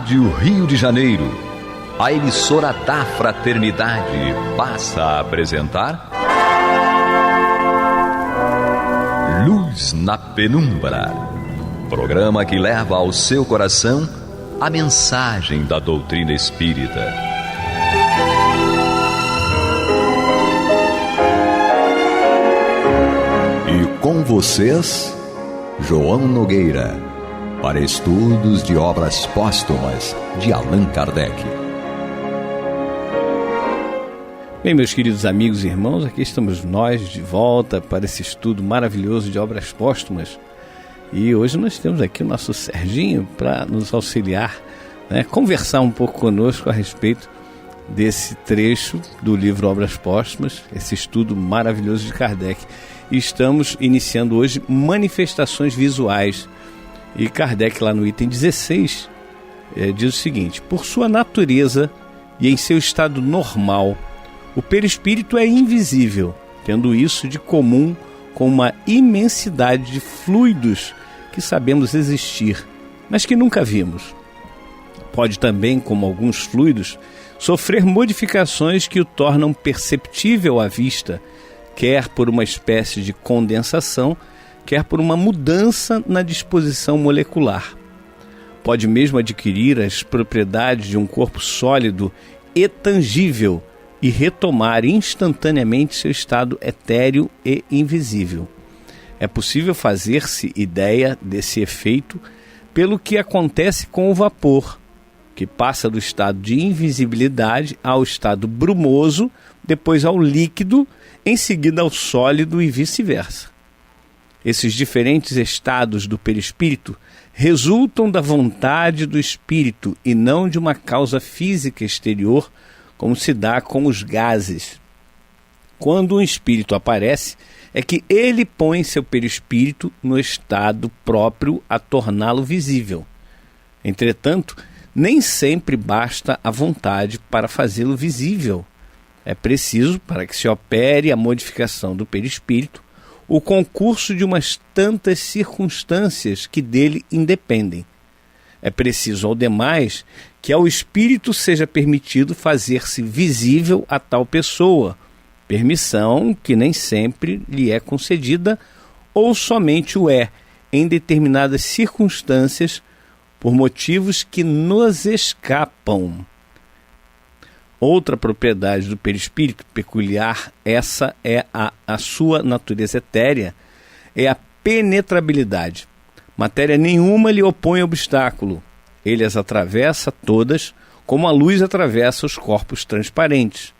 Rádio Rio de Janeiro, a emissora da Fraternidade, passa a apresentar Luz na Penumbra, programa que leva ao seu coração a mensagem da doutrina espírita. E com vocês, João Nogueira, para estudos de obras póstumas de Allan Kardec. Bem, meus queridos amigos e irmãos, aqui estamos nós de volta para esse estudo maravilhoso de obras póstumas. E hoje nós temos aqui o nosso Serginho para nos auxiliar, conversar um pouco conosco a respeito desse trecho do livro Obras Póstumas, esse estudo maravilhoso de Kardec. E estamos iniciando hoje manifestações visuais. E Kardec, lá no item 16, diz o seguinte: por sua natureza e em seu estado normal, o perispírito é invisível, tendo isso de comum com uma imensidade de fluidos que sabemos existir, mas que nunca vimos. Pode também, como alguns fluidos, sofrer modificações que o tornam perceptível à vista, quer por uma espécie de condensação, quer por uma mudança na disposição molecular. Pode mesmo adquirir as propriedades de um corpo sólido e tangível e retomar instantaneamente seu estado etéreo e invisível. É possível fazer-se ideia desse efeito pelo que acontece com o vapor, que passa do estado de invisibilidade ao estado brumoso, depois ao líquido, em seguida ao sólido e vice-versa. Esses diferentes estados do perispírito resultam da vontade do espírito e não de uma causa física exterior, como se dá com os gases. Quando um espírito aparece, é que ele põe seu perispírito no estado próprio a torná-lo visível. Entretanto, nem sempre basta a vontade para fazê-lo visível. É preciso, para que se opere a modificação do perispírito, o concurso de umas tantas circunstâncias que dele independem. É preciso, ao demais, que ao espírito seja permitido fazer-se visível a tal pessoa, permissão que nem sempre lhe é concedida, ou somente o é, em determinadas circunstâncias, por motivos que nos escapam. Outra propriedade do perispírito peculiar, essa é a sua natureza etérea, é a penetrabilidade. Matéria nenhuma lhe opõe obstáculo. Ele as atravessa todas, como a luz atravessa os corpos transparentes.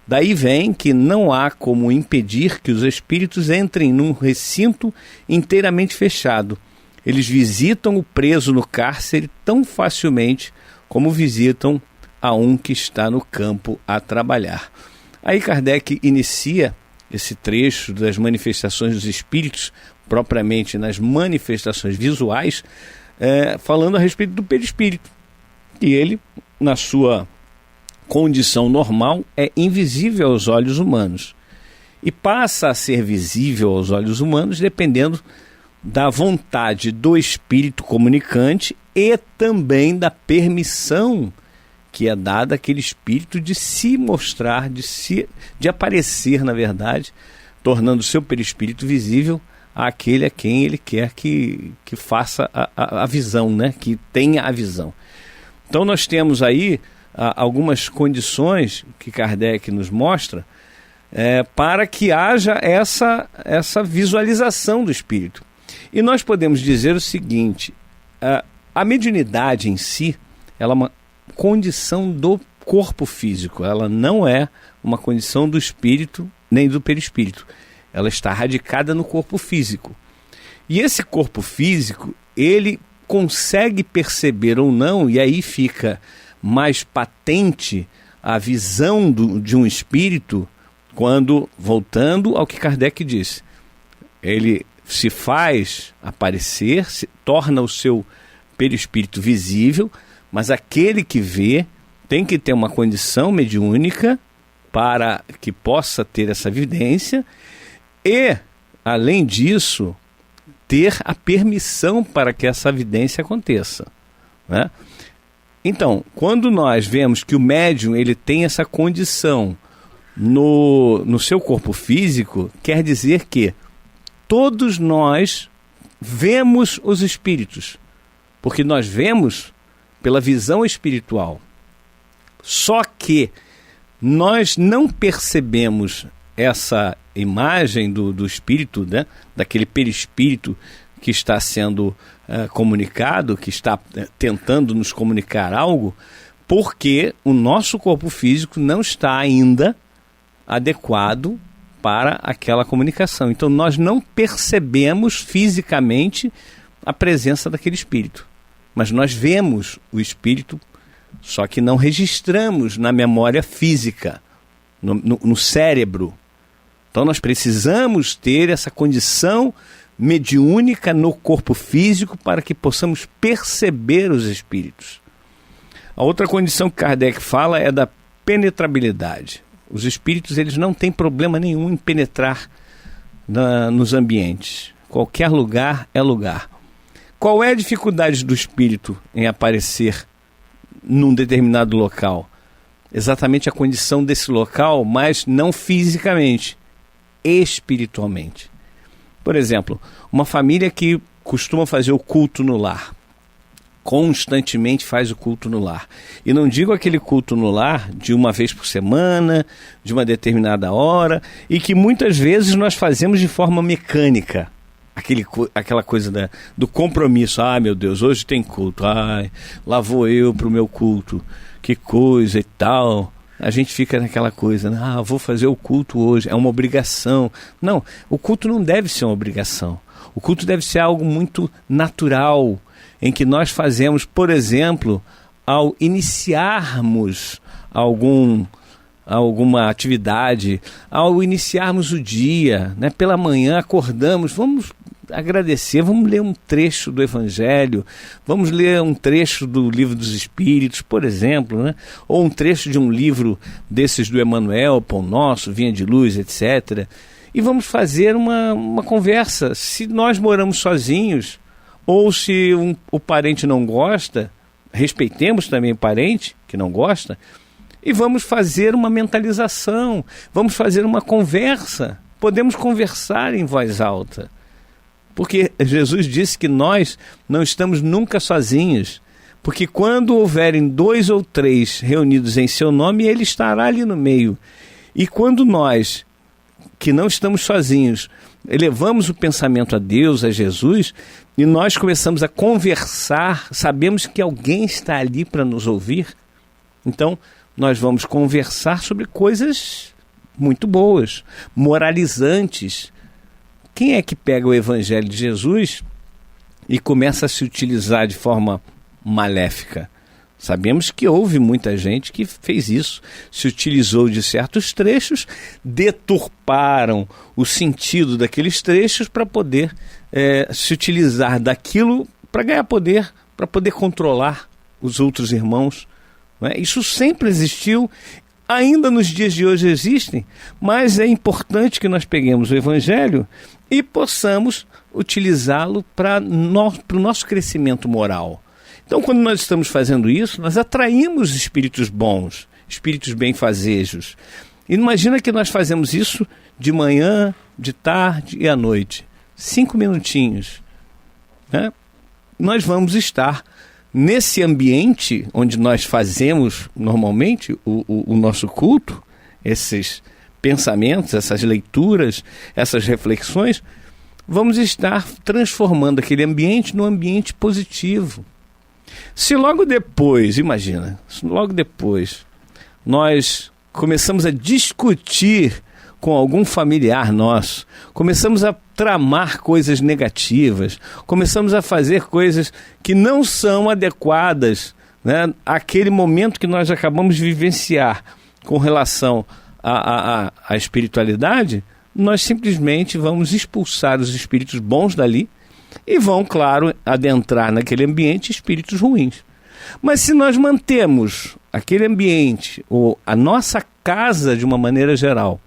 Daí vem que não há como impedir que os espíritos entrem num recinto inteiramente fechado. Eles visitam o preso no cárcere tão facilmente como visitam a um que está no campo a trabalhar. Aí Kardec inicia esse trecho das manifestações dos espíritos, propriamente nas manifestações visuais, falando a respeito do perispírito. E ele, na sua condição normal, é invisível aos olhos humanos. E passa a ser visível aos olhos humanos dependendo da vontade do espírito comunicante e também da permissão que é dada àquele espírito de se mostrar, de aparecer, na verdade, tornando o seu perispírito visível àquele a quem ele quer que faça a visão, que tenha a visão. Então nós temos aí algumas condições que Kardec nos mostra para que haja essa visualização do espírito. E nós podemos dizer o seguinte: a mediunidade em si, ela é uma condição do corpo físico, ela não é uma condição do espírito nem do perispírito, ela está radicada no corpo físico. E esse corpo físico, ele consegue perceber ou não, e aí fica mais patente a visão de um espírito quando, voltando ao que Kardec disse, ele se faz aparecer, torna o seu perispírito visível, mas aquele que vê tem que ter uma condição mediúnica para que possa ter essa evidência e, além disso, ter a permissão para que essa evidência aconteça, né? Então, quando nós vemos que o médium ele tem essa condição no seu corpo físico, quer dizer que todos nós vemos os espíritos, porque nós vemos pela visão espiritual. Só que nós não percebemos essa imagem do espírito, né? Daquele perispírito que está sendo comunicado, que está tentando nos comunicar algo, porque o nosso corpo físico não está ainda adequado para aquela comunicação. Então nós não percebemos fisicamente a presença daquele espírito, mas nós vemos o espírito, só que não registramos na memória física, no cérebro. Então nós precisamos ter essa condição mediúnica no corpo físico para que possamos perceber os espíritos. A outra condição que Kardec fala é da penetrabilidade. Os espíritos eles não têm problema nenhum em penetrar nos ambientes. Qualquer lugar é lugar. Qual é a dificuldade do espírito em aparecer num determinado local? Exatamente a condição desse local, mas não fisicamente, espiritualmente. Por exemplo, uma família que costuma fazer o culto no lar, constantemente faz o culto no lar. E não digo aquele culto no lar de uma vez por semana, de uma determinada hora, e que muitas vezes nós fazemos de forma mecânica. Aquela coisa do compromisso. Ah, meu Deus, hoje tem culto. Ai, lá vou eu para o meu culto. Que coisa e tal. A gente fica naquela coisa, vou fazer o culto hoje, é uma obrigação. Não, o culto não deve ser uma obrigação. O culto deve ser algo muito natural, em que nós fazemos, por exemplo, ao iniciarmos alguma atividade, ao iniciarmos o dia, né? Pela manhã acordamos, vamos agradecer, vamos ler um trecho do Evangelho, vamos ler um trecho do Livro dos Espíritos, por exemplo, né? Ou um trecho de um livro desses do Emmanuel, Pão Nosso, Vinha de Luz, etc. E vamos fazer uma conversa. Se nós moramos sozinhos, ou se o parente não gosta, respeitemos também o parente que não gosta, e vamos fazer uma mentalização, vamos fazer uma conversa. Podemos conversar em voz alta. Porque Jesus disse que nós não estamos nunca sozinhos. Porque quando houverem 2 ou 3 reunidos em seu nome, ele estará ali no meio. E quando nós, que não estamos sozinhos, elevamos o pensamento a Deus, a Jesus, e nós começamos a conversar, sabemos que alguém está ali para nos ouvir, então nós vamos conversar sobre coisas muito boas, moralizantes. Quem é que pega o Evangelho de Jesus e começa a se utilizar de forma maléfica? Sabemos que houve muita gente que fez isso, se utilizou de certos trechos, deturparam o sentido daqueles trechos para poder se utilizar daquilo para ganhar poder, para poder controlar os outros irmãos. Não é? Isso sempre existiu, ainda nos dias de hoje existem, mas é importante que nós peguemos o Evangelho e possamos utilizá-lo para o nosso crescimento moral. Então, quando nós estamos fazendo isso, nós atraímos espíritos bons, espíritos benfazejos. E imagina que nós fazemos isso de manhã, de tarde e à noite. 5 minutinhos. Né? Nós vamos estar nesse ambiente onde nós fazemos normalmente o nosso culto, esses pensamentos, essas leituras, essas reflexões, vamos estar transformando aquele ambiente num ambiente positivo. Se logo depois, imagina, logo depois nós começamos a discutir com algum familiar nosso, começamos a tramar coisas negativas, começamos a fazer coisas que não são adequadas, né, àquele momento que nós acabamos de vivenciar com relação à espiritualidade, nós simplesmente vamos expulsar os espíritos bons dali e vão, claro, adentrar naquele ambiente espíritos ruins. Mas se nós mantemos aquele ambiente, ou a nossa casa de uma maneira geral,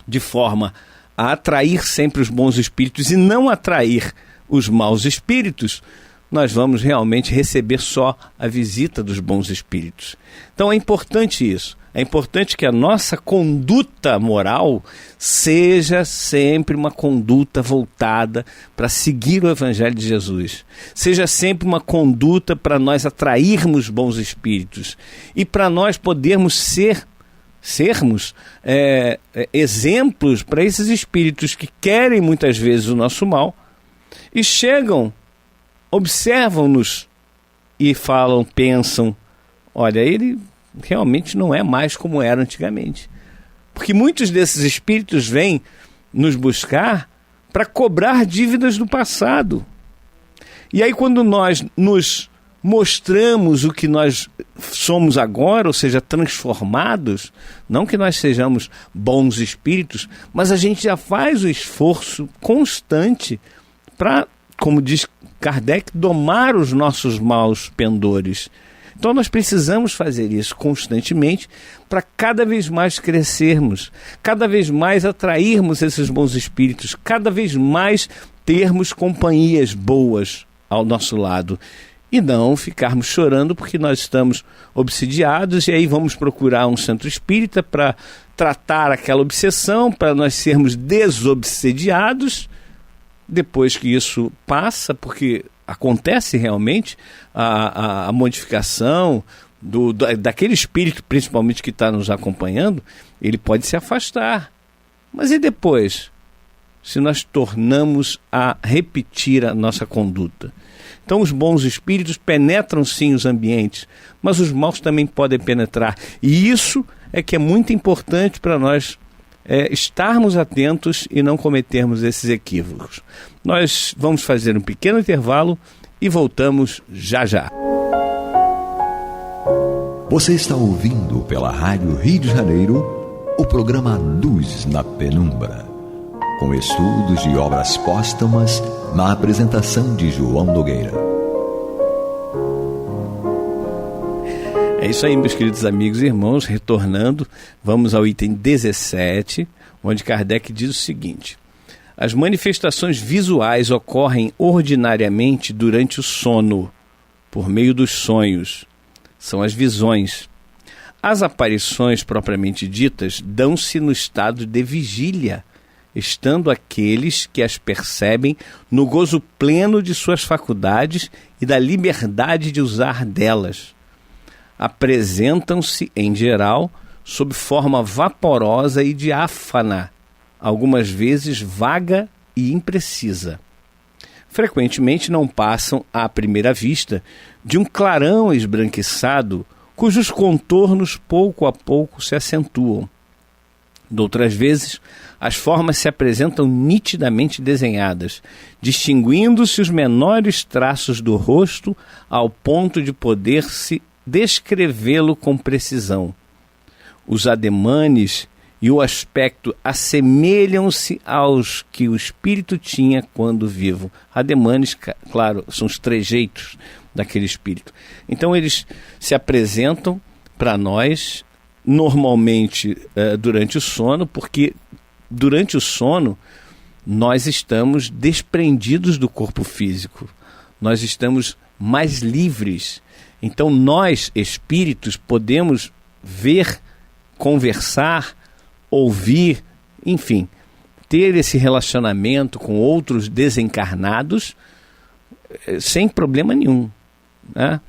de forma a atrair sempre os bons espíritos e não atrair os maus espíritos, nós vamos realmente receber só a visita dos bons espíritos. Então é importante isso. É importante que a nossa conduta moral seja sempre uma conduta voltada para seguir o Evangelho de Jesus. Seja sempre uma conduta para nós atrairmos bons espíritos e para nós podermos sermos exemplos para esses espíritos que querem muitas vezes o nosso mal e chegam, observam-nos e falam, pensam, olha, ele realmente não é mais como era antigamente. Porque muitos desses espíritos vêm nos buscar para cobrar dívidas do passado. E aí quando nós nos mostramos o que nós somos agora, ou seja, transformados, não que nós sejamos bons espíritos, mas a gente já faz o esforço constante para, como diz Kardec, domar os nossos maus pendores. Então nós precisamos fazer isso constantemente para cada vez mais crescermos, cada vez mais atrairmos esses bons espíritos, cada vez mais termos companhias boas ao nosso lado e não ficarmos chorando porque nós estamos obsidiados e aí vamos procurar um centro espírita para tratar aquela obsessão, para nós sermos desobsediados. Depois que isso passa, porque acontece realmente a modificação daquele espírito, principalmente que está nos acompanhando, ele pode se afastar. Mas e depois? Se nós tornamos a repetir a nossa conduta. Então os bons espíritos penetram sim os ambientes, mas os maus também podem penetrar. E isso é que é muito importante para nós estarmos atentos e não cometermos esses equívocos. Nós vamos fazer um pequeno intervalo e voltamos já já. Você está ouvindo pela Rádio Rio de Janeiro o programa Luz na Penumbra, com estudos de obras póstumas na apresentação de João Nogueira. É isso aí, meus queridos amigos e irmãos, retornando, vamos ao item 17, onde Kardec diz o seguinte: as manifestações visuais ocorrem ordinariamente durante o sono, por meio dos sonhos, são as visões. As aparições propriamente ditas dão-se no estado de vigília, estando aqueles que as percebem no gozo pleno de suas faculdades e da liberdade de usar delas. Apresentam-se, em geral, sob forma vaporosa e diáfana, algumas vezes vaga e imprecisa. Frequentemente não passam, à primeira vista, de um clarão esbranquiçado, cujos contornos pouco a pouco se acentuam. Doutras vezes, as formas se apresentam nitidamente desenhadas, distinguindo-se os menores traços do rosto ao ponto de poder-se descrevê-lo com precisão. Os ademanes e o aspecto assemelham-se aos que o espírito tinha quando vivo. Ademanes, claro, são os trejeitos daquele espírito. Então eles se apresentam para nós normalmente durante o sono, porque durante o sono nós estamos desprendidos do corpo físico, nós estamos mais livres. Então nós, espíritos, podemos ver, conversar, ouvir, enfim, ter esse relacionamento com outros desencarnados sem problema nenhum, né?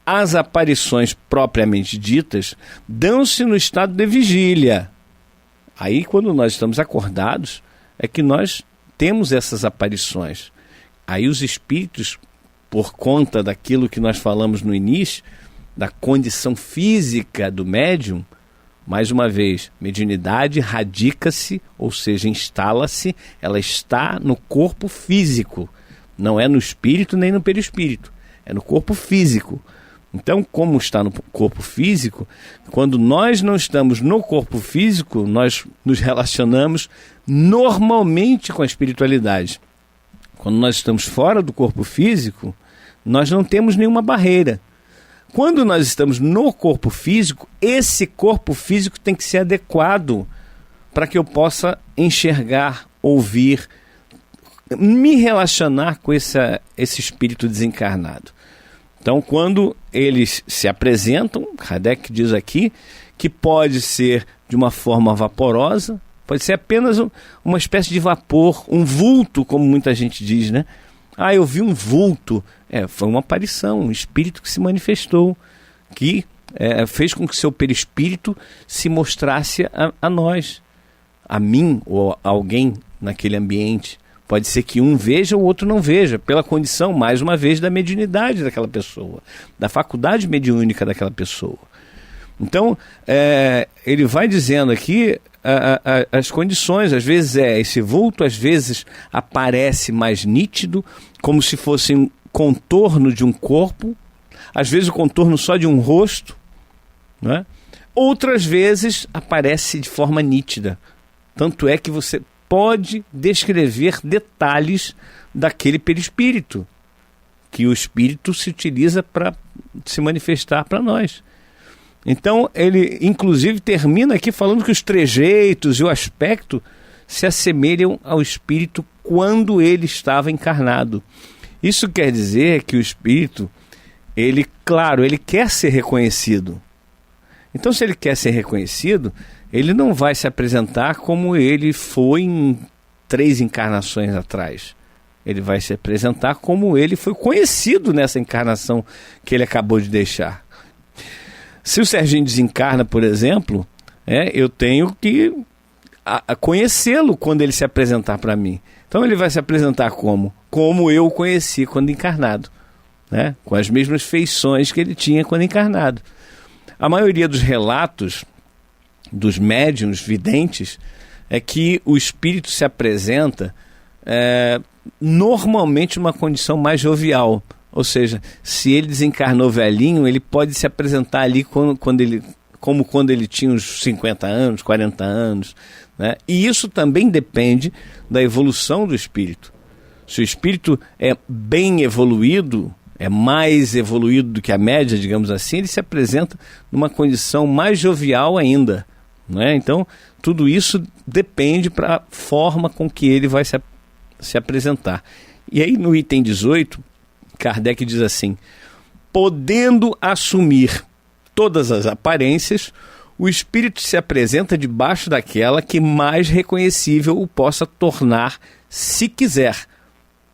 As aparições propriamente ditas dão-se no estado de vigília. Aí, quando nós estamos acordados, é que nós temos essas aparições. Aí os espíritos, por conta daquilo que nós falamos no início, da condição física do médium, mais uma vez, mediunidade radica-se, ou seja, instala-se, ela está no corpo físico, não é no espírito nem no perispírito, é no corpo físico. Então, como está no corpo físico, quando nós não estamos no corpo físico, nós nos relacionamos normalmente com a espiritualidade. Quando nós estamos fora do corpo físico, nós não temos nenhuma barreira. Quando nós estamos no corpo físico, esse corpo físico tem que ser adequado para que eu possa enxergar, ouvir, me relacionar com esse espírito desencarnado. Então, quando eles se apresentam, Kardec diz aqui que pode ser de uma forma vaporosa, pode ser apenas uma espécie de vapor, um vulto, como muita gente diz, né? Ah, eu vi um vulto. Foi uma aparição, um espírito que se manifestou, que fez com que seu perispírito se mostrasse a nós, a mim ou a alguém naquele ambiente. Pode ser que um veja, o outro não veja, pela condição, mais uma vez, da mediunidade daquela pessoa, da faculdade mediúnica daquela pessoa. Então, ele vai dizendo aqui as condições. Às vezes esse vulto, às vezes aparece mais nítido, como se fosse um contorno de um corpo, às vezes o contorno só de um rosto, né? Outras vezes aparece de forma nítida. Tanto é que você pode descrever detalhes daquele perispírito, que o espírito se utiliza para se manifestar para nós. Então, ele inclusive termina aqui falando que os trejeitos e o aspecto se assemelham ao espírito quando ele estava encarnado. Isso quer dizer que o espírito, ele quer ser reconhecido. Então, se ele quer ser reconhecido, ele não vai se apresentar como ele foi em 3 encarnações atrás. Ele vai se apresentar como ele foi conhecido nessa encarnação que ele acabou de deixar. Se o Serginho desencarna, por exemplo, eu tenho que conhecê-lo quando ele se apresentar para mim. Então ele vai se apresentar como eu o conheci quando encarnado, né? Com as mesmas feições que ele tinha quando encarnado. A maioria dos relatos dos médiuns videntes é que o espírito se apresenta normalmente numa condição mais jovial. Ou seja, se ele desencarnou velhinho, ele pode se apresentar ali como quando ele tinha uns 50 anos, 40 anos, né? E isso também depende da evolução do espírito. Se o espírito é bem evoluído, é mais evoluído do que a média, digamos assim, ele se apresenta numa condição mais jovial ainda, né? Então, tudo isso depende para a forma com que ele vai se apresentar. E aí, no item 18, Kardec diz assim: podendo assumir todas as aparências, o espírito se apresenta debaixo daquela que mais reconhecível o possa tornar, se quiser.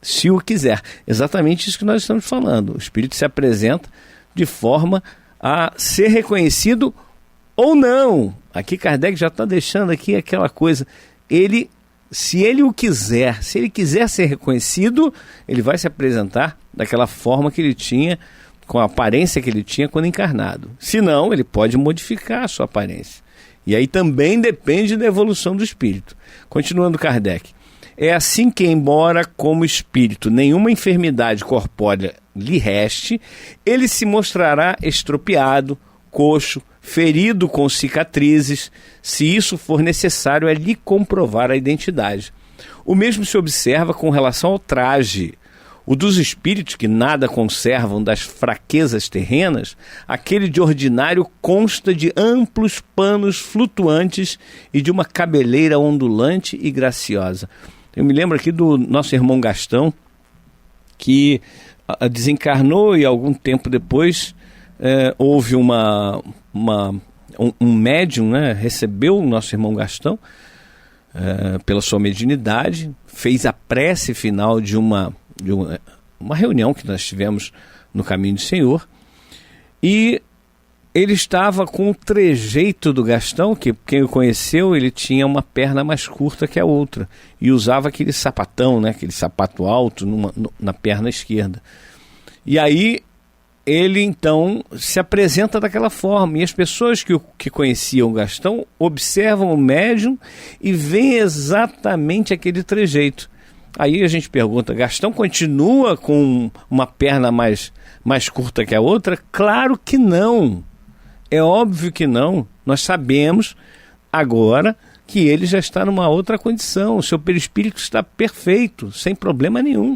Se o quiser. Exatamente isso que nós estamos falando. O espírito se apresenta de forma a ser reconhecido ou não. Aqui Kardec já está deixando aqui aquela coisa. Se ele quiser ser reconhecido, ele vai se apresentar daquela forma que ele tinha, com a aparência que ele tinha quando encarnado. Se não, ele pode modificar a sua aparência. E aí também depende da evolução do espírito. Continuando Kardec. É assim que, embora como espírito nenhuma enfermidade corpórea lhe reste, ele se mostrará estropiado, coxo, ferido com cicatrizes, se isso for necessário é lhe comprovar a identidade. O mesmo se observa com relação ao traje. O dos espíritos que nada conservam das fraquezas terrenas, aquele de ordinário consta de amplos panos flutuantes e de uma cabeleira ondulante e graciosa. Eu me lembro aqui do nosso irmão Gastão, que desencarnou e algum tempo depois houve um médium, né, recebeu o nosso irmão Gastão pela sua mediunidade, fez a prece final de uma reunião que nós tivemos no Caminho do Senhor, e ele estava com o trejeito do Gastão, que quem o conheceu, ele tinha uma perna mais curta que a outra, e usava aquele sapatão, né, aquele sapato alto na perna esquerda. E aí ele então se apresenta daquela forma, e as pessoas que conheciam o Gastão observam o médium e veem exatamente aquele trejeito. Aí a gente pergunta, Gastão continua com uma perna mais curta que a outra? Claro que não. É óbvio que não. Nós sabemos agora que ele já está numa outra condição. O seu perispírito está perfeito, sem problema nenhum.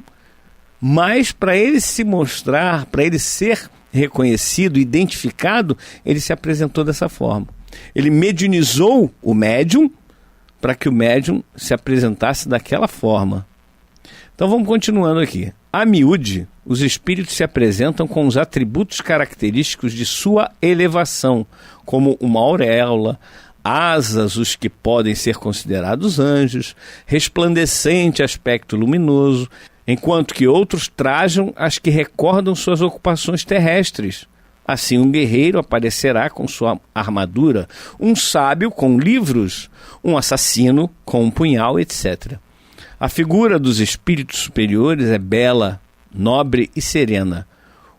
Mas para ele se mostrar, para ele ser reconhecido, identificado, ele se apresentou dessa forma. Ele mediunizou o médium para que o médium se apresentasse daquela forma. Então vamos continuando aqui. A miúde, os espíritos se apresentam com os atributos característicos de sua elevação, como uma auréola, asas, os que podem ser considerados anjos, resplandecente aspecto luminoso, enquanto que outros trajam as que recordam suas ocupações terrestres. Assim, um guerreiro aparecerá com sua armadura, um sábio com livros, um assassino com um punhal, etc. A figura dos espíritos superiores é bela, nobre e serena.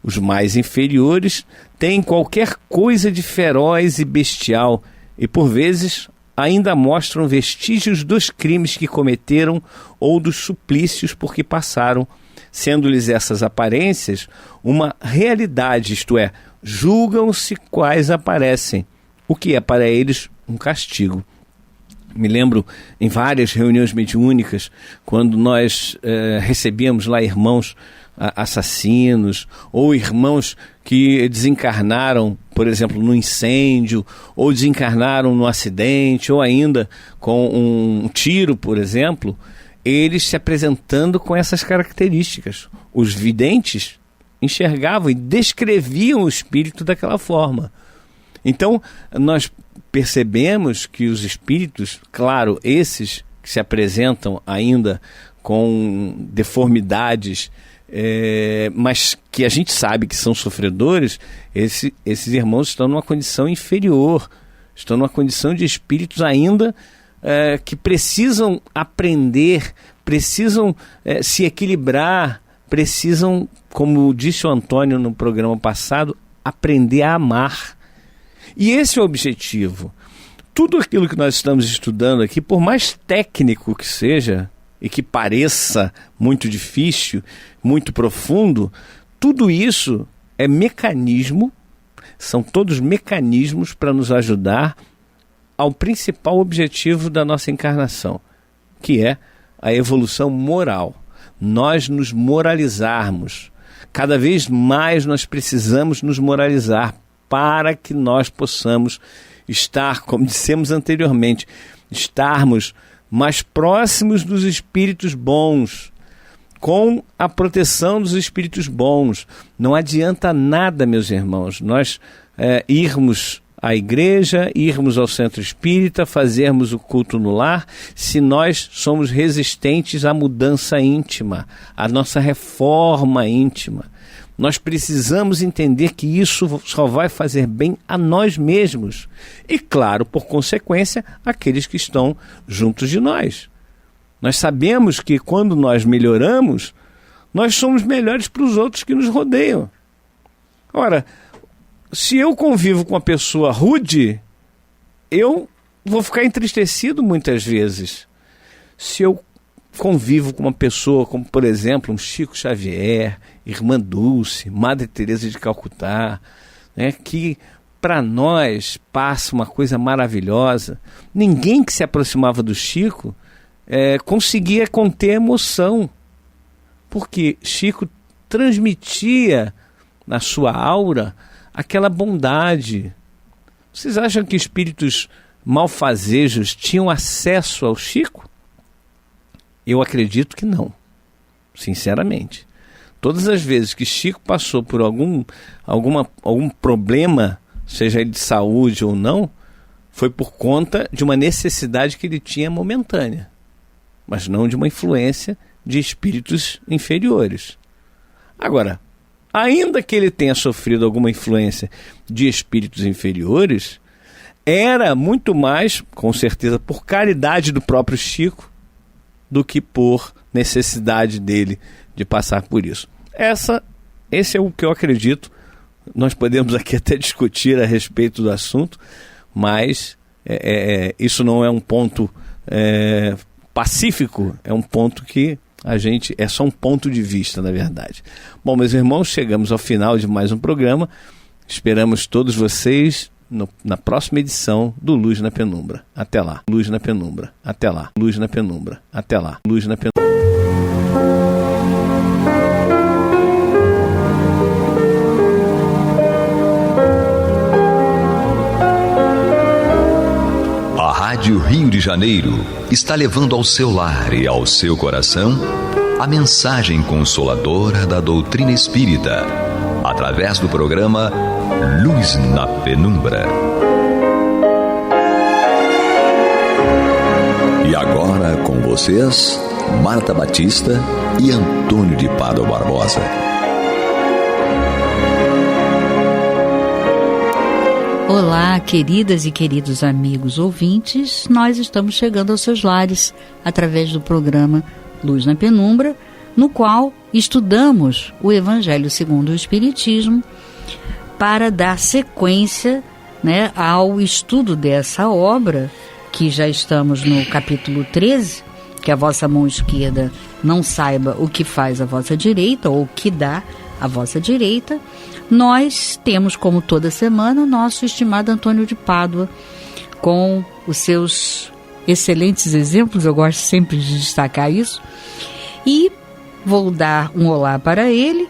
Os mais inferiores têm qualquer coisa de feroz e bestial e, por vezes, ainda mostram vestígios dos crimes que cometeram ou dos suplícios por que passaram, sendo-lhes essas aparências uma realidade, isto é, julgam-se quais aparecem, o que é para eles um castigo. Me lembro em várias reuniões mediúnicas, quando nós recebíamos lá irmãos assassinos, ou irmãos que desencarnaram, por exemplo, no incêndio, ou desencarnaram no acidente, ou ainda com um tiro, por exemplo, eles se apresentando com essas características. Os videntes enxergavam e descreviam o espírito daquela forma. Então, nós percebemos que os espíritos, claro, esses que se apresentam ainda com deformidades, mas que a gente sabe que são sofredores, esses irmãos estão numa condição inferior, estão numa condição de espíritos ainda que precisam aprender, precisam se equilibrar, precisam, como disse o Antônio no programa passado, aprender a amar. E esse é o objetivo. Tudo aquilo que nós estamos estudando aqui, por mais técnico que seja, e que pareça muito difícil, muito profundo, tudo isso é mecanismo, são todos mecanismos para nos ajudar ao principal objetivo da nossa encarnação, que é a evolução moral. Nós nos moralizarmos. Cada vez mais nós precisamos nos moralizar para que nós possamos estar, como dissemos anteriormente, estarmos mais próximos dos espíritos bons, com a proteção dos espíritos bons. Não adianta nada, meus irmãos, nós irmos à igreja, irmos ao centro espírita, fazermos o culto no lar, se nós somos resistentes à mudança íntima, à nossa reforma íntima. Nós precisamos entender que isso só vai fazer bem a nós mesmos e, claro, por consequência, aqueles que estão juntos de nós. Nós sabemos que quando nós melhoramos, nós somos melhores para os outros que nos rodeiam. Ora, se eu convivo com uma pessoa rude, eu vou ficar entristecido muitas vezes. Se eu convivo com uma pessoa como, por exemplo, um Chico Xavier, Irmã Dulce, Madre Teresa de Calcutá, né, que para nós passa uma coisa maravilhosa. Ninguém que se aproximava do Chico conseguia conter a emoção, porque Chico transmitia na sua aura aquela bondade. Vocês acham que espíritos malfazejos tinham acesso ao Chico? Eu acredito que não, sinceramente. Todas as vezes que Chico passou por algum problema, seja ele de saúde ou não, foi por conta de uma necessidade que ele tinha momentânea, mas não de uma influência de espíritos inferiores. Agora, ainda que ele tenha sofrido alguma influência de espíritos inferiores, era muito mais, com certeza, por caridade do próprio Chico, do que por necessidade dele de passar por isso. Esse é o que eu acredito. Nós podemos aqui até discutir a respeito do assunto, mas isso não é um ponto pacífico, é um ponto que é só um ponto de vista, na verdade. Bom, meus irmãos, chegamos ao final de mais um programa. Esperamos todos vocês na próxima edição do Luz na Penumbra. Até lá. Luz na Penumbra. Até lá. Luz na Penumbra. Até lá. Luz na Penumbra. A Rádio Rio de Janeiro está levando ao seu lar e ao seu coração a mensagem consoladora da doutrina espírita, através do programa Luz na Penumbra. E agora com vocês, Marta Batista e Antônio de Pádua Barbosa. Olá, queridas e queridos amigos ouvintes, nós estamos chegando aos seus lares através do programa Luz na Penumbra, no qual estudamos o Evangelho segundo o Espiritismo para dar sequência, ao estudo dessa obra, que já estamos no capítulo 13, que a vossa mão esquerda não saiba o que faz a vossa direita ou o que dá a vossa direita. Nós temos, como toda semana, o nosso estimado Antônio de Pádua, com os seus excelentes exemplos, eu gosto sempre de destacar isso, e vou dar um olá para ele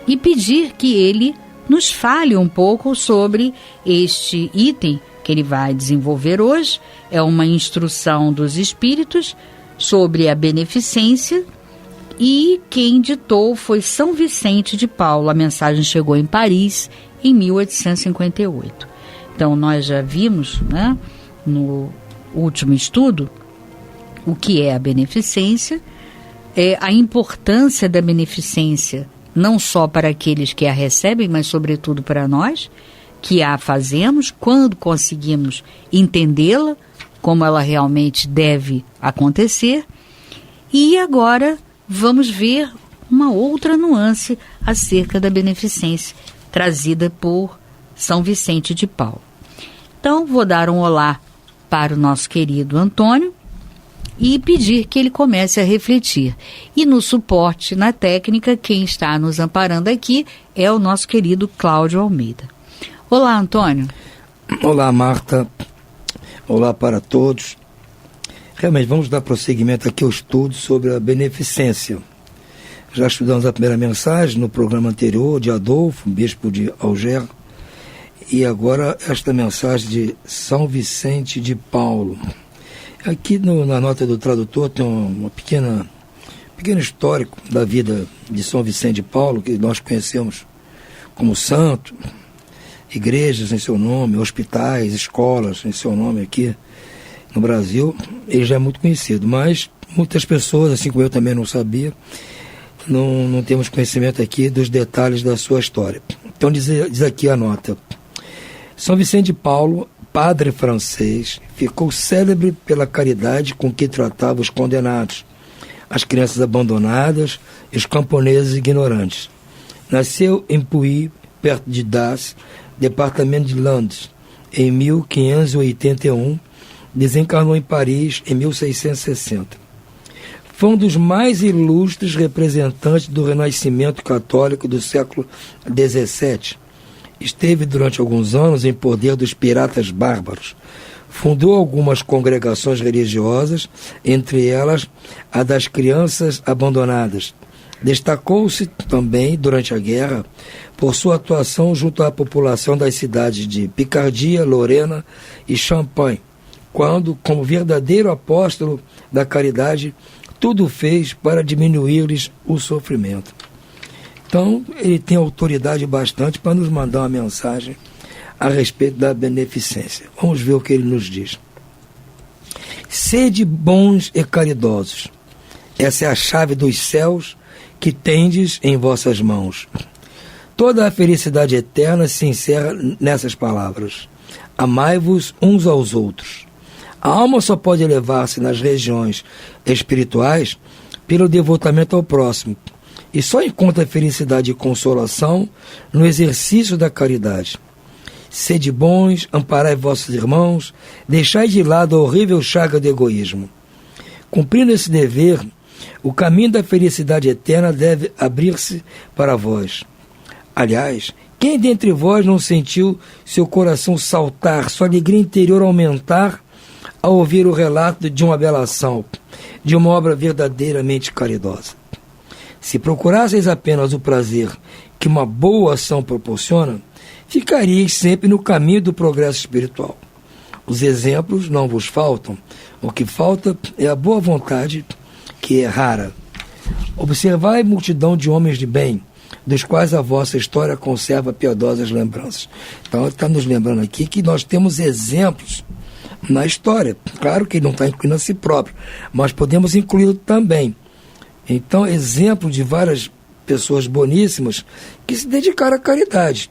e pedir que ele nos fale um pouco sobre este item que ele vai desenvolver hoje. É uma instrução dos Espíritos sobre a beneficência, e quem ditou foi São Vicente de Paulo. A mensagem chegou em Paris em 1858. Então nós já vimos, no último estudo, o que é a beneficência, a importância da beneficência, não só para aqueles que a recebem, mas sobretudo para nós, que a fazemos, quando conseguimos entendê-la, como ela realmente deve acontecer. E agora vamos ver uma outra nuance acerca da beneficência, trazida por São Vicente de Paulo. Então, vou dar um olá para o nosso querido Antônio e pedir que ele comece a refletir. E no suporte, na técnica, quem está nos amparando aqui é o nosso querido Cláudio Almeida. Olá, Antônio. Olá, Marta. Olá para todos. Realmente, vamos dar prosseguimento aqui ao estudo sobre a beneficência. Já estudamos a primeira mensagem no programa anterior de Adolfo, bispo de Alger, e agora esta mensagem de São Vicente de Paulo. Aqui na nota do tradutor tem uma pequeno histórico da vida de São Vicente de Paulo, que nós conhecemos como santo, igrejas em seu nome, hospitais, escolas em seu nome aqui no Brasil. Ele já é muito conhecido, mas muitas pessoas, assim como eu também não sabia, não temos conhecimento aqui dos detalhes da sua história. Então diz aqui a nota: São Vicente de Paulo, padre francês, ficou célebre pela caridade com que tratava os condenados, as crianças abandonadas e os camponeses ignorantes. Nasceu em Puy, perto de Das, departamento de Landes, em 1581, desencarnou em Paris em 1660. Foi um dos mais ilustres representantes do Renascimento católico do século XVII. Esteve durante alguns anos em poder dos piratas bárbaros. Fundou algumas congregações religiosas, entre elas a das crianças abandonadas. Destacou-se também, durante a guerra, por sua atuação junto à população das cidades de Picardia, Lorena e Champagne, quando, como verdadeiro apóstolo da caridade, tudo fez para diminuir-lhes o sofrimento. Então, ele tem autoridade bastante para nos mandar uma mensagem a respeito da beneficência. Vamos ver o que ele nos diz. Sede bons e caridosos. Essa é a chave dos céus que tendes em vossas mãos. Toda a felicidade eterna se encerra nessas palavras. Amai-vos uns aos outros. A alma só pode elevar-se nas regiões espirituais pelo devotamento ao próximo, e só encontra felicidade e consolação no exercício da caridade. Sede bons, amparai vossos irmãos, deixai de lado a horrível chaga do egoísmo. Cumprindo esse dever, o caminho da felicidade eterna deve abrir-se para vós. Aliás, quem dentre vós não sentiu seu coração saltar, sua alegria interior aumentar ao ouvir o relato de uma bela ação, de uma obra verdadeiramente caridosa? Se procurasseis apenas o prazer que uma boa ação proporciona, ficaríeis sempre no caminho do progresso espiritual. Os exemplos não vos faltam, o que falta é a boa vontade, que é rara. Observai multidão de homens de bem, dos quais a vossa história conserva piedosas lembranças. Então ele está nos lembrando aqui que nós temos exemplos na história. Claro que ele não está incluindo a si próprio, mas podemos incluí-lo também. Então, exemplo de várias pessoas boníssimas que se dedicaram à caridade.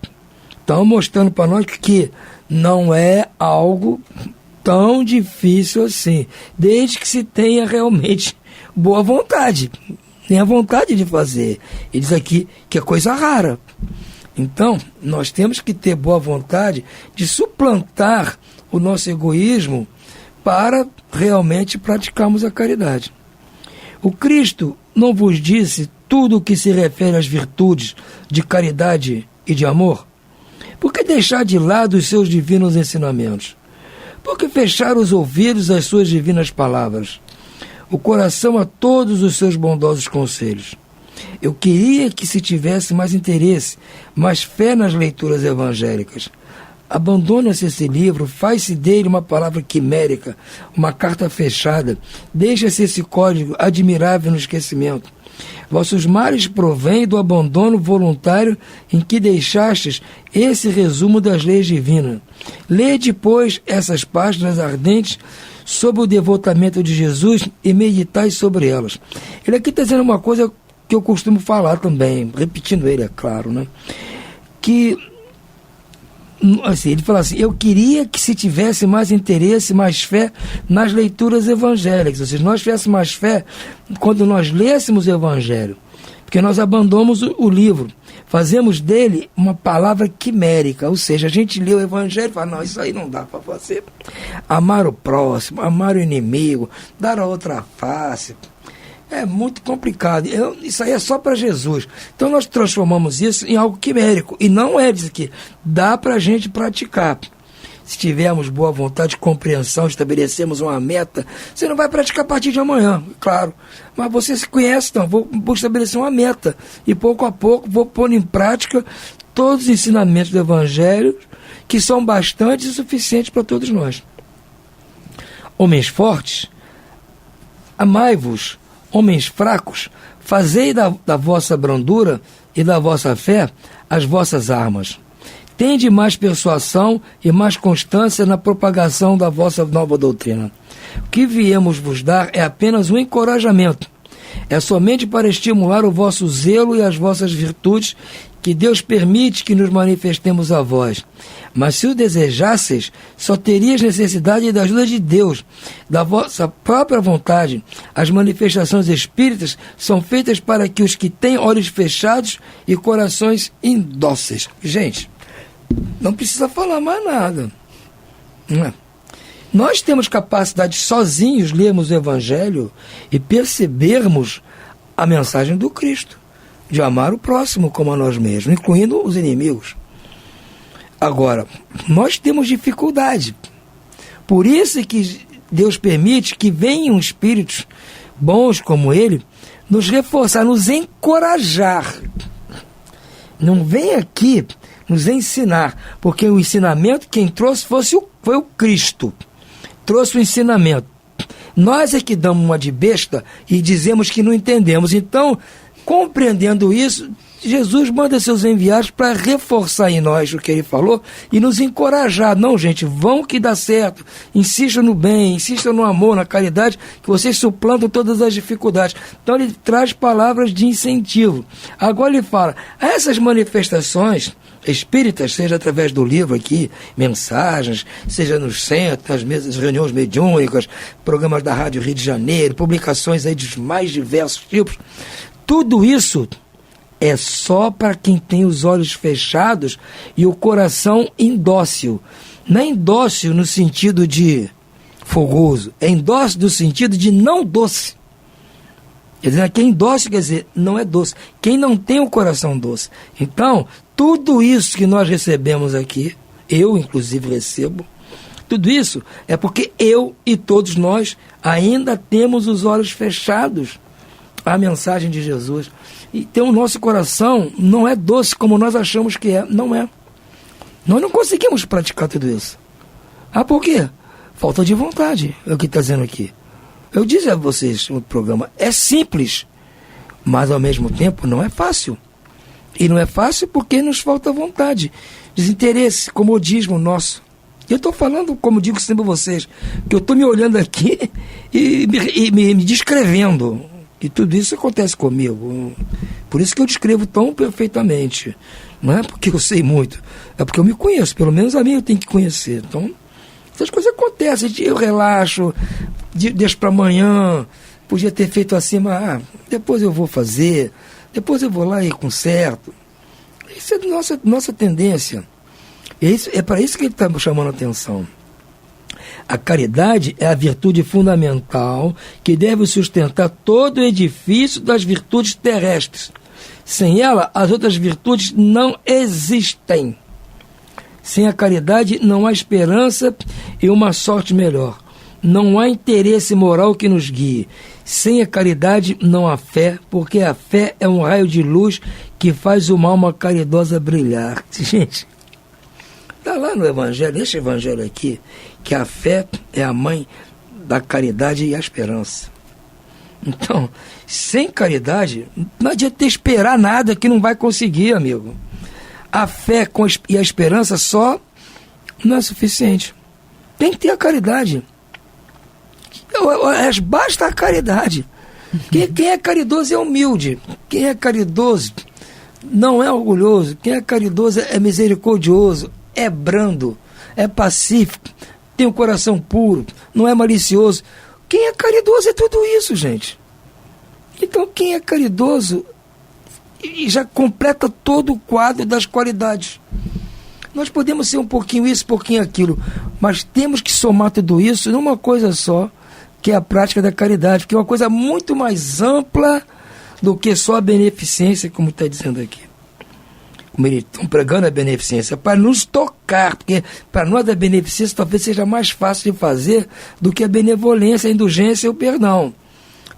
Estão mostrando para nós que não é algo tão difícil assim, desde que se tenha realmente boa vontade. Tem a vontade de fazer. Ele diz aqui que é coisa rara. Então, nós temos que ter boa vontade de suplantar o nosso egoísmo para realmente praticarmos a caridade. O Cristo não vos disse tudo o que se refere às virtudes de caridade e de amor? Por que deixar de lado os seus divinos ensinamentos? Por que fechar os ouvidos às suas divinas palavras? O coração a todos os seus bondosos conselhos. Eu queria que se tivesse mais interesse, mais fé nas leituras evangélicas. Abandone-se esse livro, faz-se dele uma palavra quimérica, uma carta fechada, deixa-se esse código admirável no esquecimento. Vossos males provêm do abandono voluntário em que deixastes esse resumo das leis divinas. Lê depois essas páginas ardentes sobre o devotamento de Jesus e meditai sobre elas. Ele aqui está dizendo uma coisa que eu costumo falar também, repetindo ele, é claro, né? Que, assim, ele fala assim, eu queria que se tivesse mais interesse, mais fé nas leituras evangélicas, ou seja, nós tivéssemos mais fé quando nós lêssemos o Evangelho, porque nós abandonamos o livro, fazemos dele uma palavra quimérica, ou seja, a gente lê o Evangelho e fala, não, isso aí não dá para fazer. Amar o próximo, amar o inimigo, dar a outra face, é muito complicado. Isso aí é só para Jesus. Então nós transformamos isso em algo quimérico, e não é disso aqui. Dá para a gente praticar. Se tivermos boa vontade, compreensão, estabelecemos uma meta, você não vai praticar a partir de amanhã, claro. Mas você se conhece, então, vou estabelecer uma meta. E pouco a pouco vou pôr em prática todos os ensinamentos do Evangelho, que são bastante e suficientes para todos nós. Homens fortes, amai-vos. Homens fracos, fazei da vossa brandura e da vossa fé as vossas armas. Tende mais persuasão e mais constância na propagação da vossa nova doutrina. O que viemos vos dar é apenas um encorajamento. É somente para estimular o vosso zelo e as vossas virtudes que Deus permite que nos manifestemos a vós. Mas se o desejasseis, só terias necessidade da ajuda de Deus, da vossa própria vontade. As manifestações espíritas são feitas para que os que têm olhos fechados e corações indóceis. Gente, não precisa falar mais nada. Não é? Nós temos capacidade de sozinhos lermos o Evangelho e percebermos a mensagem do Cristo, de amar o próximo como a nós mesmos, incluindo os inimigos. Agora, nós temos dificuldade. Por isso é que Deus permite que venham espíritos bons como ele nos reforçar, nos encorajar. Não vem aqui nos ensinar, porque o ensinamento quem trouxe foi o Cristo. Trouxe o ensinamento. Nós é que damos uma de besta e dizemos que não entendemos. Então, compreendendo isso, Jesus manda seus enviados para reforçar em nós o que ele falou e nos encorajar. Não, gente, vão que dá certo. Insistam no bem, insistam no amor, na caridade, que vocês suplantam todas as dificuldades. Então ele traz palavras de incentivo. Agora ele fala, essas manifestações espíritas, seja através do livro aqui, mensagens, seja nos centros, nas mesas, reuniões mediúnicas, programas da Rádio Rio de Janeiro, publicações aí dos mais diversos tipos, tudo isso é só para quem tem os olhos fechados e o coração indócil. Não é indócil no sentido de fogoso, é indócil no sentido de não doce. Quer dizer, quem doce quer dizer, não é doce. Quem não tem o coração doce. Então, tudo isso que nós recebemos aqui, eu inclusive recebo, tudo isso é porque eu e todos nós ainda temos os olhos fechados à mensagem de Jesus. Então o nosso coração não é doce como nós achamos que é. Não é. Nós não conseguimos praticar tudo isso. Por quê? Falta de vontade, é o que está dizendo aqui. Eu disse a vocês no programa, é simples. Mas, ao mesmo tempo, não é fácil. E não é fácil porque nos falta vontade, desinteresse, comodismo nosso. Eu estou falando, como digo sempre a vocês, que eu estou me olhando aqui e me descrevendo. E tudo isso acontece comigo. Por isso que eu descrevo tão perfeitamente. Não é porque eu sei muito, é porque eu me conheço. Pelo menos a mim eu tenho que conhecer. Então, essas coisas acontecem. Eu relaxo, deixo para amanhã. Podia ter feito assim, mas depois eu vou fazer. Depois eu vou lá e conserto. Isso é nossa tendência. É para isso que ele está chamando a atenção. A caridade é a virtude fundamental que deve sustentar todo o edifício das virtudes terrestres. Sem ela, as outras virtudes não existem. Sem a caridade, não há esperança e uma sorte melhor. Não há interesse moral que nos guie. Sem a caridade, não há fé, porque a fé é um raio de luz que faz uma alma caridosa brilhar. Gente, está lá no Evangelho, neste Evangelho aqui, que a fé é a mãe da caridade e a esperança. Então, sem caridade, não adianta esperar nada que não vai conseguir, amigo. A fé e a esperança só não é suficiente. Tem que ter a caridade. Basta a caridade. Quem é caridoso é humilde. Quem é caridoso não é orgulhoso. Quem é caridoso é misericordioso, é brando, é pacífico, tem um coração puro, não é malicioso. Quem é caridoso é tudo isso, gente. Então, quem é caridoso já completa todo o quadro das qualidades. Nós podemos ser um pouquinho isso, um pouquinho aquilo, mas temos que somar tudo isso numa coisa só, que é a prática da caridade, que é uma coisa muito mais ampla do que só a beneficência, como está dizendo aqui. Como eles estão pregando a beneficência, para nos tocar, porque para nós a beneficência talvez seja mais fácil de fazer do que a benevolência, a indulgência e o perdão.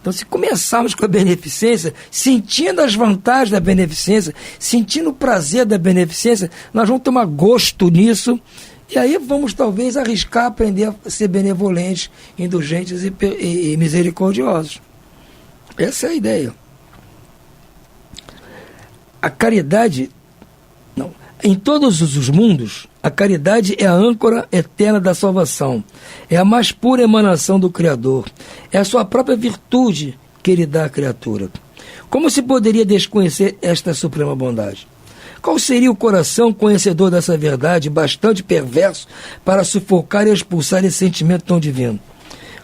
Então, se começarmos com a beneficência, sentindo as vantagens da beneficência, sentindo o prazer da beneficência, nós vamos tomar gosto nisso, e aí vamos talvez arriscar aprender a ser benevolentes, indulgentes e misericordiosos. Essa é a ideia. A caridade, não, em todos os mundos, a caridade é a âncora eterna da salvação, é a mais pura emanação do Criador, é a sua própria virtude que ele dá à criatura. Como se poderia desconhecer esta suprema bondade? Qual seria o coração conhecedor dessa verdade, bastante perverso, para sufocar e expulsar esse sentimento tão divino?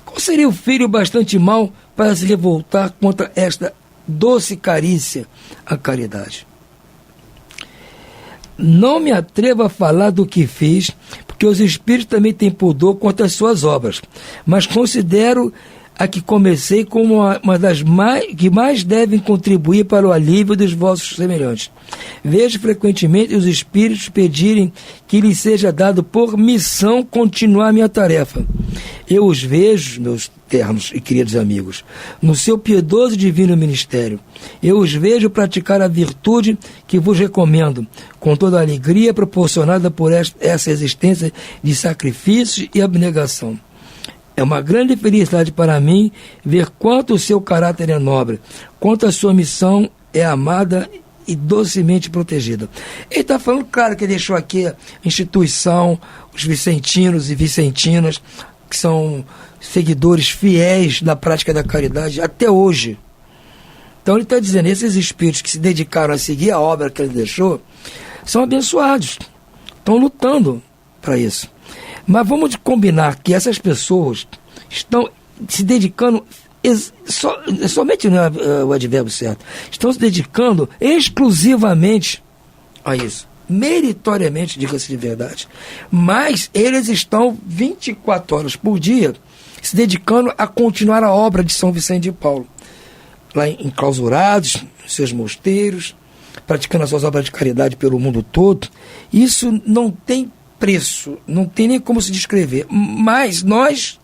Qual seria o filho bastante mau para se revoltar contra esta doce carícia, a caridade? Não me atrevo a falar do que fiz, porque os espíritos também têm pudor quanto às suas obras, mas considero a que comecei como uma das que mais devem contribuir para o alívio dos vossos semelhantes. Vejo frequentemente os espíritos pedirem que lhes seja dado por missão continuar a minha tarefa. Eu os vejo, meus ternos e queridos amigos, no seu piedoso e divino ministério. Eu os vejo praticar a virtude que vos recomendo, com toda a alegria proporcionada por essa existência de sacrifício e abnegação. É uma grande felicidade para mim ver quanto o seu caráter é nobre, quanto a sua missão é amada e docemente protegida. Ele está falando, claro, que ele deixou aqui a instituição, os vicentinos e vicentinas, que são seguidores fiéis da prática da caridade até hoje. Então ele está dizendo, esses espíritos que se dedicaram a seguir a obra que ele deixou, são abençoados, estão lutando para isso. Mas vamos combinar que essas pessoas estão se dedicando, somente não é o advérbio certo, estão se dedicando exclusivamente a isso. Meritoriamente, diga-se de verdade. Mas eles estão 24 horas por dia se dedicando a continuar a obra de São Vicente de Paulo. Lá enclausurados, nos seus mosteiros, praticando as suas obras de caridade pelo mundo todo. Isso não tem preço, não tem nem como se descrever, mas nós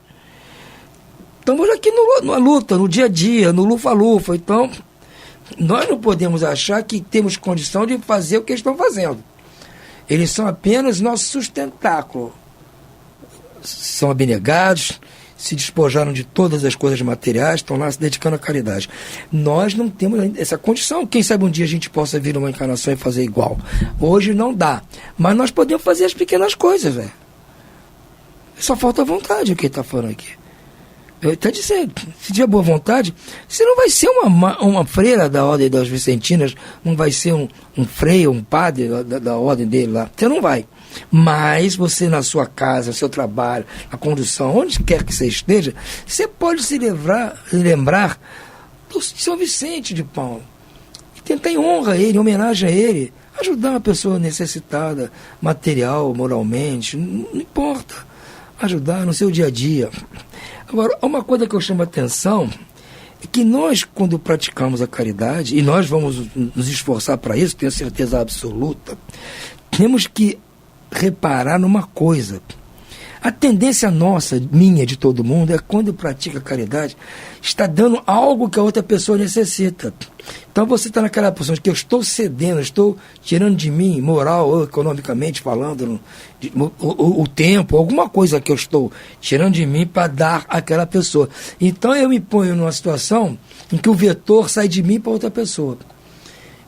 estamos aqui na luta, no dia a dia, no lufa-lufa, então nós não podemos achar que temos condição de fazer o que eles estão fazendo. Eles são apenas nosso sustentáculo, são abnegados, se despojaram de todas as coisas materiais, estão lá se dedicando à caridade. Nós não temos essa condição. Quem sabe um dia a gente possa vir uma encarnação e fazer igual. Hoje não dá. Mas nós podemos fazer as pequenas coisas, velho. Só falta vontade, o que ele está falando aqui. Eu estou dizendo, se tiver boa vontade, você não vai ser uma freira da ordem das Vicentinas, não vai ser um freio, um padre da ordem dele lá. Você não vai. Mas você na sua casa, no seu trabalho, na condução, onde quer que você esteja, você pode se lembrar do São Vicente de Paulo. E tentar em honra a ele, em homenagem a ele, ajudar uma pessoa necessitada, material, moralmente, não importa. Ajudar no seu dia a dia. Agora, uma coisa que eu chamo a atenção é que nós, quando praticamos a caridade, e nós vamos nos esforçar para isso, tenho certeza absoluta, temos que reparar numa coisa. A tendência nossa, minha, de todo mundo, é quando pratica a caridade, está dando algo que a outra pessoa necessita. Então você está naquela posição de que eu estou cedendo, estou tirando de mim, moral ou economicamente falando, o tempo, alguma coisa que eu estou tirando de mim para dar àquela pessoa. Então eu me ponho numa situação em que o vetor sai de mim para outra pessoa.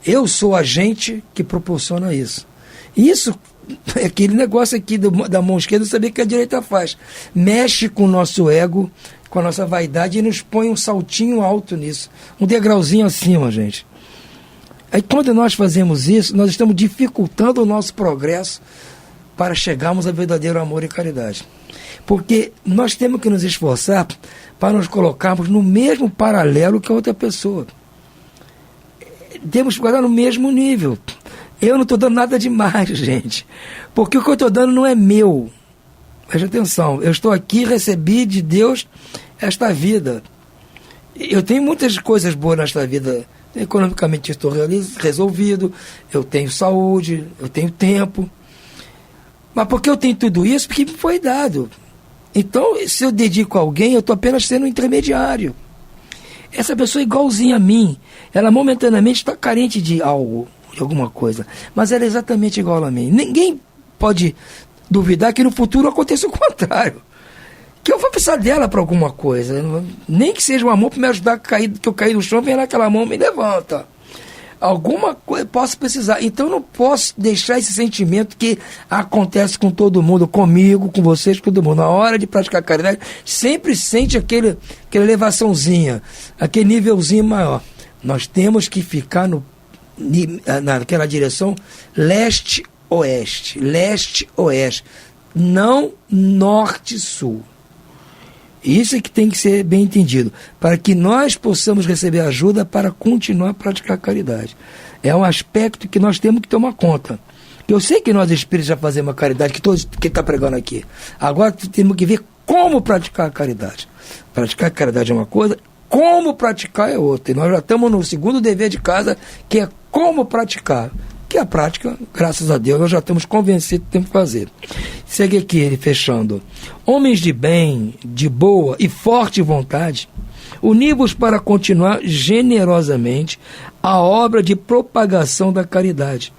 Eu sou o agente que proporciona isso. Isso é aquele negócio aqui da mão esquerda, saber o que a direita faz. Mexe com o nosso ego, com a nossa vaidade e nos põe um saltinho alto nisso. Um degrauzinho acima, gente. Aí quando nós fazemos isso, nós estamos dificultando o nosso progresso para chegarmos ao verdadeiro amor e caridade. Porque nós temos que nos esforçar para nos colocarmos no mesmo paralelo que a outra pessoa. Temos que guardar no mesmo nível. Eu não estou dando nada demais, gente. Porque o que eu estou dando não é meu. Preste atenção. Eu estou aqui, recebi de Deus esta vida. Eu tenho muitas coisas boas nesta vida. Economicamente estou resolvido. Eu tenho saúde. Eu tenho tempo. Mas por que eu tenho tudo isso? Porque me foi dado. Então, se eu dedico a alguém, eu estou apenas sendo um intermediário. Essa pessoa é igualzinha a mim. Ela momentaneamente está carente de algo, de alguma coisa, mas ela é exatamente igual a mim. Ninguém pode duvidar que no futuro aconteça o contrário, que eu vou precisar dela para alguma coisa, nem que seja um amor para me ajudar que eu caí no chão, vem lá aquela mão, me levanta, alguma coisa posso precisar. Então eu não posso deixar esse sentimento que acontece com todo mundo, comigo, com vocês, com todo mundo. Na hora de praticar caridade, sempre sente aquela elevaçãozinha, aquele nívelzinho maior. Nós temos que ficar naquela direção leste-oeste, não norte-sul. Isso é que tem que ser bem entendido, para que nós possamos receber ajuda para continuar a praticar a caridade. É um aspecto que nós temos que tomar conta. Eu sei que nós espíritos já fazemos a caridade, que está pregando aqui. Agora temos que ver como praticar a caridade. Praticar a caridade é uma coisa, como praticar é outra. E nós já estamos no segundo dever de casa, que é como praticar. Que a prática, graças a Deus, nós já estamos convencidos que temos que fazer. Segue aqui ele fechando. Homens de bem, de boa e forte vontade, uni-vos para continuar generosamente a obra de propagação da caridade.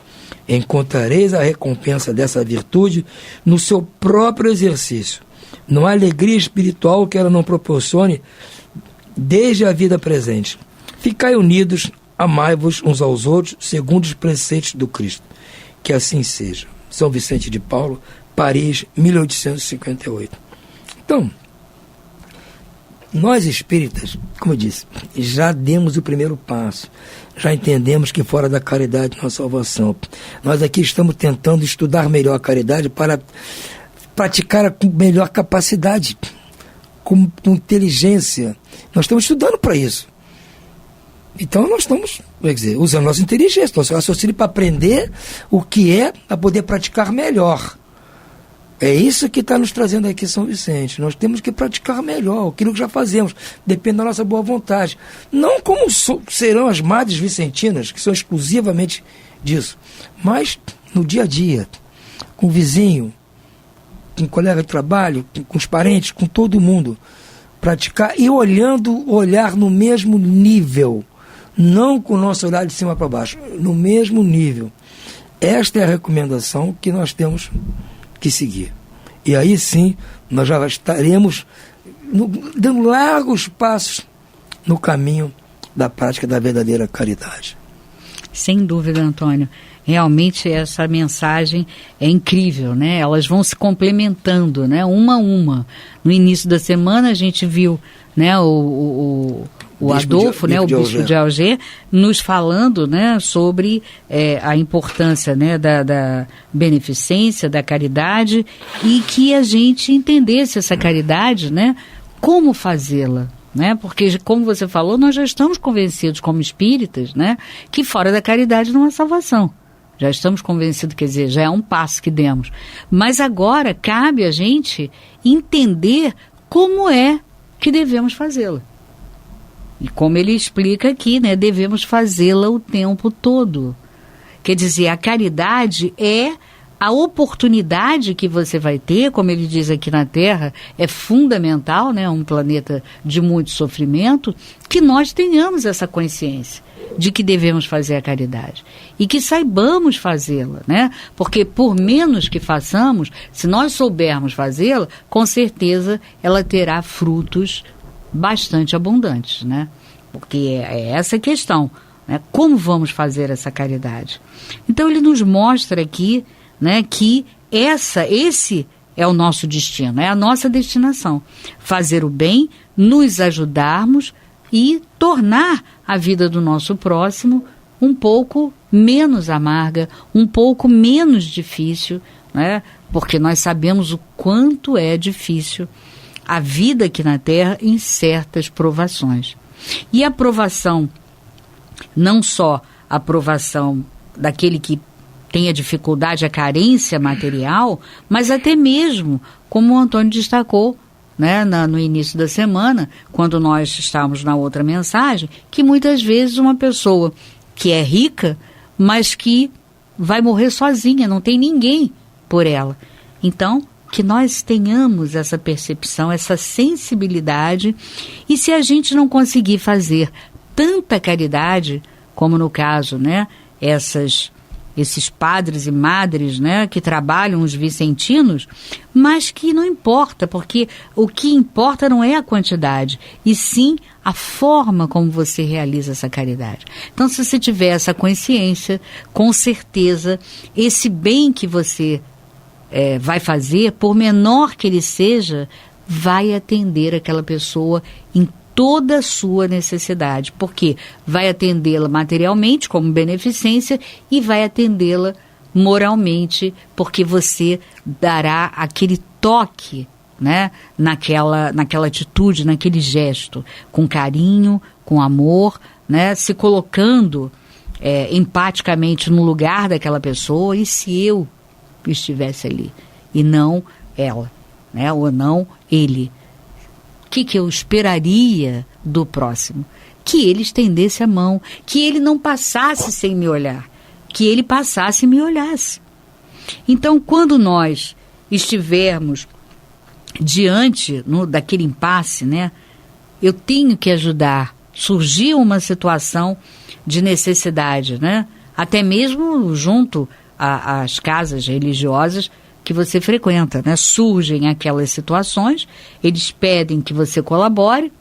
Encontrareis a recompensa dessa virtude no seu próprio exercício. Não há alegria espiritual que ela não proporcione desde a vida presente. Ficai unidos, amai-vos uns aos outros, segundo os preceitos do Cristo. Que assim seja. São Vicente de Paulo, Paris, 1858. Então, nós espíritas, como eu disse, já demos o primeiro passo. Já entendemos que fora da caridade não há salvação. Nós aqui estamos tentando estudar melhor a caridade para praticar com melhor capacidade, com inteligência. Nós estamos estudando para isso. Então nós estamos, usando nossa inteligência, nosso raciocínio para aprender o que é, para poder praticar melhor. É isso que está nos trazendo aqui São Vicente. Nós temos que praticar melhor aquilo que já fazemos. Depende da nossa boa vontade. Não como serão as madres vicentinas, que são exclusivamente disso, mas no dia a dia, com o vizinho, com o colega de trabalho, com os parentes, com todo mundo. Praticar e olhar no mesmo nível. Não com o nosso olhar de cima para baixo, no mesmo nível. Esta é a recomendação que nós temos que seguir. E aí sim, nós já estaremos dando largos passos no caminho da prática da verdadeira caridade. Sem dúvida, Antônio. Realmente essa mensagem é incrível, né? Elas vão se complementando, né? Uma a uma. No início da semana a gente viu, né, o Adolfo, né, o bispo de Alger, nos falando, né, sobre a importância, né, da beneficência, da caridade, e que a gente entendesse essa caridade, né, como fazê-la. Né? Porque, como você falou, nós já estamos convencidos como espíritas, né, que fora da caridade não há salvação. Já estamos convencidos, quer dizer, já é um passo que demos. Mas agora cabe a gente entender como é que devemos fazê-la. E como ele explica aqui, né, devemos fazê-la o tempo todo. Quer dizer, a caridade é a oportunidade que você vai ter, como ele diz aqui na Terra, é fundamental, né, um planeta de muito sofrimento, que nós tenhamos essa consciência de que devemos fazer a caridade e que saibamos fazê-la, né? Porque por menos que façamos, se nós soubermos fazê-la, com certeza ela terá frutos bastante abundantes, né? Porque é essa a questão, né? Como vamos fazer essa caridade? Então ele nos mostra aqui, né, que esse é o nosso destino, é a nossa destinação. Fazer o bem, nos ajudarmos e tornar a vida do nosso próximo um pouco menos amarga, um pouco menos difícil, né? Porque nós sabemos o quanto é difícil a vida aqui na Terra em certas provações. E a provação, não só a provação daquele que tem a dificuldade, a carência material, mas até mesmo, como o Antônio destacou, né, no início da semana, quando nós estávamos na outra mensagem, que muitas vezes uma pessoa que é rica, mas que vai morrer sozinha, não tem ninguém por ela. Então, que nós tenhamos essa percepção, essa sensibilidade, e se a gente não conseguir fazer tanta caridade, como no caso, né, esses padres e madres, né, que trabalham os vicentinos, mas que não importa, porque o que importa não é a quantidade, e sim a forma como você realiza essa caridade. Então, se você tiver essa consciência, com certeza, esse bem que você vai fazer, por menor que ele seja, vai atender aquela pessoa em toda a sua necessidade, porque vai atendê-la materialmente como beneficência e vai atendê-la moralmente, porque você dará aquele toque, né, naquela atitude, naquele gesto, com carinho, com amor, né, se colocando empaticamente no lugar daquela pessoa. E se eu estivesse ali e não ela, né, ou não ele, o que eu esperaria do próximo? Que ele estendesse a mão, que ele não passasse sem me olhar, que ele passasse e me olhasse. Então, quando nós estivermos diante daquele impasse, né, eu tenho que ajudar, surgiu uma situação de necessidade, né, até mesmo junto às casas religiosas que você frequenta, né? Surgem aquelas situações, eles pedem que você colabore,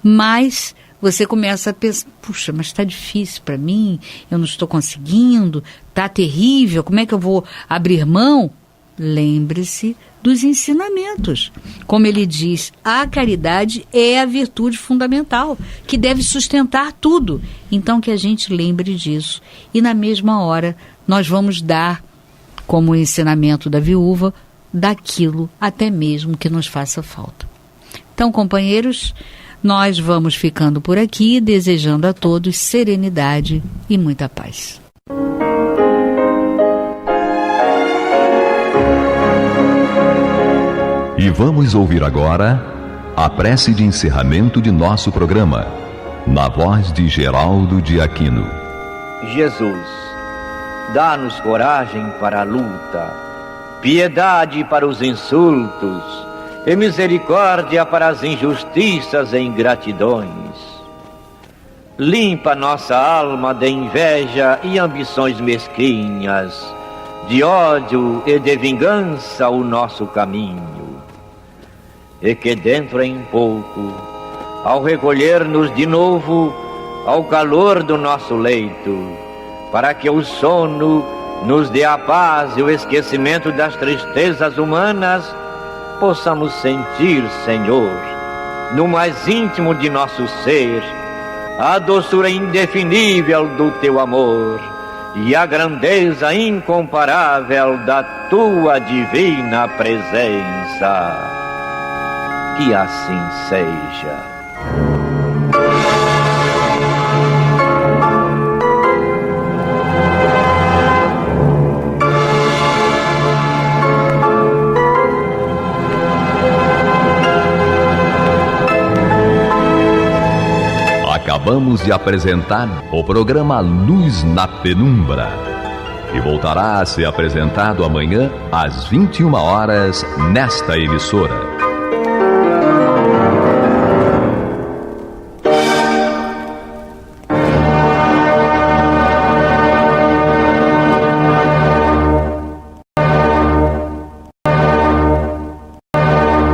mas você começa a pensar, puxa, mas está difícil para mim, eu não estou conseguindo, está terrível, como é que eu vou abrir mão? Lembre-se dos ensinamentos. Como ele diz, a caridade é a virtude fundamental, que deve sustentar tudo. Então que a gente lembre disso. E na mesma hora, nós vamos dar, como o ensinamento da viúva, daquilo até mesmo que nos faça falta. Então, companheiros, nós vamos ficando por aqui, desejando a todos serenidade e muita paz. E vamos ouvir agora a prece de encerramento de nosso programa, na voz de Geraldo de Aquino. Jesus, dá-nos coragem para a luta, piedade para os insultos e misericórdia para as injustiças e ingratidões. Limpa nossa alma de inveja e ambições mesquinhas, de ódio e de vingança o nosso caminho. e que dentro em pouco, ao recolher-nos de novo ao calor do nosso leito, para que o sono nos dê a paz e o esquecimento das tristezas humanas, possamos sentir, Senhor, no mais íntimo de nosso ser, a doçura indefinível do Teu amor e a grandeza incomparável da Tua divina presença. Que assim seja. Acabamos de apresentar o programa Luz na Penumbra, que voltará a ser apresentado amanhã às 21 horas nesta emissora.